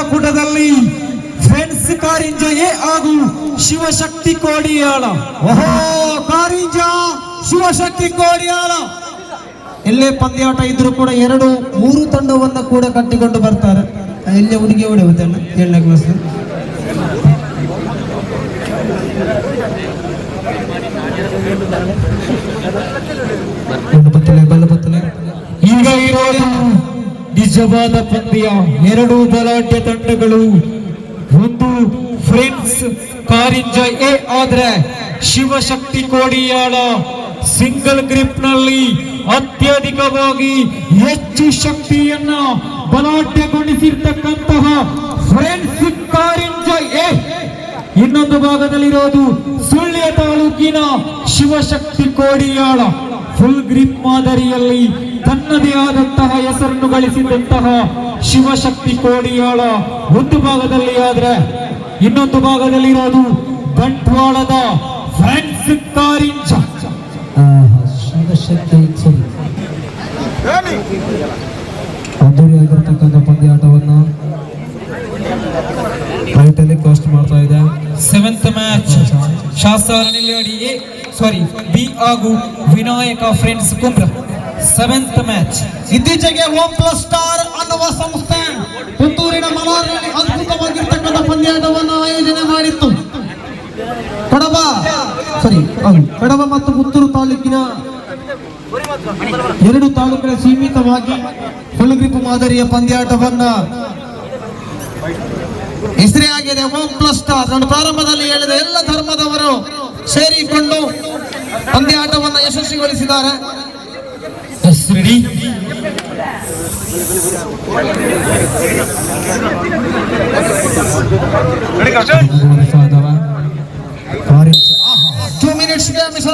ಕ್ರೀಡಾಕೂಟದಲ್ಲಿ friends Karinja A ಹಾಗೂ ಶಿವಶಕ್ತಿ ಕೋಡಿಯಾಳ. ಓಹೋ, ಕಾರಿಂಜ ಶಿವಶಕ್ತಿ ಕೋಡಿಯಾಳ ಎಲ್ಲೇ ಪಂದ್ಯಾಟ ಇದ್ರು ಕೂಡ 2-3 ತಂಡವನ್ನ ಕೂಡ ಕಟ್ಟಿಕೊಂಡು ಬರ್ತಾರೆ. ಎಲ್ಲೇ ಹುಡುಗಿ ಹೊಡೆಯುತ್ತಲ್ಲ 7ನೇ ಕ್ಲಾಸ್. ಈಗ ಇರೋದು ನಿಜವಾದ ಪಂದ್ಯ. 2 ಬಲಾಢ್ಯ ತಂಡಗಳು. ಒಂದು ಫ್ರೆಂಡ್ಸ್ ಕಾರಿಂಜ ಎ ಆದ್ರೆ ಶಿವಶಕ್ತಿ ಕೋಡಿಯಾಳ ಸಿಂಗಲ್ ಗ್ರಿಪ್ ನಲ್ಲಿ ಅತ್ಯಧಿಕವಾಗಿ ಹೆಚ್ಚು ಶಕ್ತಿಯನ್ನ ಬಲಾಢ್ಯಗೊಳಿಸಿರ್ತಕ್ಕಂತಹ ಫ್ರೆಂಡ್ಸ್ ಕಾರಿಂಜ ಎ. ಇನ್ನೊಂದು ಭಾಗದಲ್ಲಿರೋದು ಸುಳ್ಯ ತಾಲೂಕಿನ ಶಿವಶಕ್ತಿ ಕೋಡಿಯಾಳ ಫುಲ್ ಗ್ರಿಪ್ ಮಾದರಿಯಲ್ಲಿ ತನ್ನದೇ ಆದಂತಹ ಹೆಸರನ್ನು ಗಳಿಸಿದಂತಹ ಶಿವಶಕ್ತಿ ಕೋಡಿಯಾಳ ಒಂದು ಭಾಗದಲ್ಲಿ ಆದ್ರೆ, ಇನ್ನೊಂದು ಭಾಗದಲ್ಲಿರೋದು ಬಂಟ್ವಾಳದ ಫ್ರೆಂಡ್ಸ್ ಕಾರಿಂಜ. ಅದ್ದೂರಿಯಾಗಿರ್ತಕ್ಕಂಥ ಪಂದ್ಯಾಟವನ್ನ ಟೈಟಲ್ ಕಾಸ್ಟ್ ಮಾಡ್ತಾ ಇದೆ. 7th ಮ್ಯಾಚ್ ಶಾಸ್ತ್ರ ಬಿ ಹಾಗೂ ವಿನಾಯಕ ಫ್ರೆಂಡ್ಸ್ ಕುಂಬ್ರ. 7th match. ಇತ್ತೀಚೆಗೆ ಹೋಮ್ ಪ್ಲಸ್ ಸ್ಟಾರ್ ಅನ್ನುವ ಸಂಸ್ಥೆ ಪುತ್ತೂರಿನ ಮಲಾರಿನಲ್ಲಿ ಅದ್ಭುತವಾಗಿರ್ತಕ್ಕಂಥ ಪಂದ್ಯಾಟವನ್ನು ಆಯೋಜನೆ ಮಾಡಿತ್ತು. ಕಡಬ ಮತ್ತು ಪುತ್ತೂರು ತಾಲೂಕಿನ 2 ತಾಲೂಕಿನ ಸೀಮಿತವಾಗಿ ಫುಲ್ ಗ್ರಿಪ್ ಮಾದರಿಯ ಪಂದ್ಯಾಟವನ್ನ ಹೆಸರಾಗಿದೆ ಹೋಮ್ ಪ್ಲಸ್ ಸ್ಟಾರ್. ನಾನು ಪ್ರಾರಂಭದಲ್ಲಿ ಹೇಳಿದ ಎಲ್ಲ ಧರ್ಮದವರು ಸೇರಿಕೊಂಡು ಪಂದ್ಯಾಟವನ್ನು ಯಶಸ್ವಿಗೊಳಿಸಿದ್ದಾರೆ.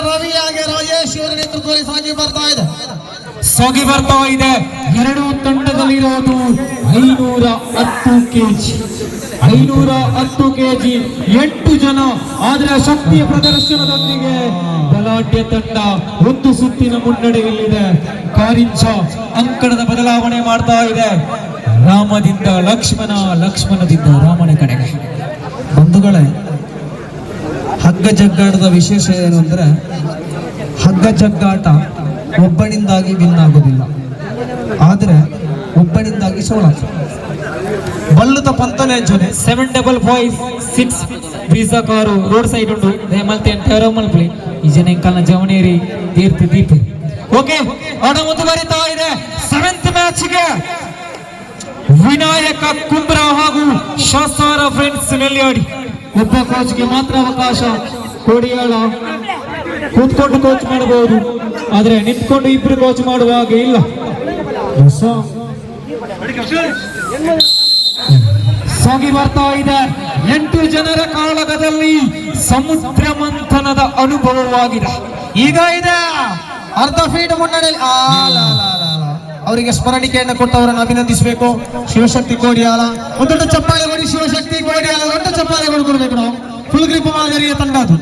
ರವಿ ಹಾಗೆ ರಾಜೇಶ್ ಇವರ ನೇತೃತ್ವದಲ್ಲಿ ಸಾಗಿ ಬರ್ತಾ ಇದೆ. 2 ತಂಡದಲ್ಲಿರೋದು 510 ಕೆಜಿ. 510 ಕೆಜಿ 8 ಜನ. ಆದ್ರೆ ಶಕ್ತಿಯ ಪ್ರದರ್ಶನದೊಂದಿಗೆ ಬಲಾಢ್ಯ ತಂಡ ಒಂದು ಸುತ್ತಿನ ಮುನ್ನಡೆಯಲ್ಲಿದೆ. ಕಾರಿಂಜ ಅಂಕಣದ ಬದಲಾವಣೆ ಮಾಡ್ತಾ ಇದೆ. ರಾಮದಿಂದ ಲಕ್ಷ್ಮಣ, ಲಕ್ಷ್ಮಣದಿಂದ ರಾಮನ ಕಡೆಗೆ. ಬಂಧುಗಳೇ, ಹಗ್ಗ ಜಗ್ಗಾಟದ ವಿಶೇಷ ಏನು ಅಂದ್ರೆ, ಹಗ್ಗ ಜಗ್ಗಾಟ ಒಬ್ಬನಿಂದಾಗಿ ವಿನ್ ಆಗೋದಿಲ್ಲ, ಆದ್ರೆ ಒಬ್ಬನಿಂದಾಗಿ ಸೋಲಾಗ್ತದೆ. ಬಲ್ಲದ ಪಂತನೇಂಚನೆ 7556 ವೀಸಾ ಕಾರು ರೋಡ್ ಸೈಡ್ ಉಂಟು ದೇಮಲ್ತೆ ಮಲ್ಪಲಿ ಈ ಜನ ಇಂಕಲ್ನ ಜವನೇರಿ ತೀರ್ಥ ದೀಪ. ಓಕೆ, ಆಟ ಮುಂದುವರಿತಾ ಇದೆ. 7th ಮ್ಯಾಚ್ಗೆ ವಿನಾಯಕ ಕುಂಬ್ರ ಹಾಗೂ ಶಾಸ್ತಾರ ಫ್ರೆಂಡ್ಸ್ ನೆಲ್ಲಿಯಾಡಿ. ಒಬ್ಬ ಕೋಚ್ಗೆ ಮಾತ್ರ ಅವಕಾಶ. ಕೋಡಿಯಾಳ ಕೂತ್ಕೊಂಡು ಕೋಚ್ ಮಾಡಬಹುದು, ಆದ್ರೆ ನಿಂತ್ಕೊಂಡು ಇಬ್ರು ಕೋಚ್ ಮಾಡುವ ಹಾಗೆ ಇಲ್ಲ. ಸಾಗಿ ಬರ್ತಾ ಇದೆ. 8 ಜನರ ಕಾಳಗದಲ್ಲಿ ಸಮುದ್ರ ಮಂಥನದ ಅನುಭವವಾಗಿದೆ. ಈಗ ಇದೆ ಅರ್ಧ ಫೀಟ್ ಮುನ್ನಡೆಯಲ್ಲಿ. ಅವರಿಗೆ ಸ್ಮರಣಿಕೆಯನ್ನು ಕೊಟ್ಟವರನ್ನು ಅಭಿನಂದಿಸಬೇಕು. ಶಿವಶಕ್ತಿ ಕೋಡಿಯಾಳ ಒಂದು ದೊಡ್ಡ ಚಪ್ಪಾಳೆ ಕೊಡಿ. ಶಿವಶಕ್ತಿ ಕೋಡಿಯಾಳ ದೊಡ್ಡ ಚಪ್ಪಾಳೆ ಕೊಡಬೇಕು ನಾವು. ಫುಲ್ ಗ್ರಿಪ್ ಮಾದರಿಯ ತಂಡ ಅದು.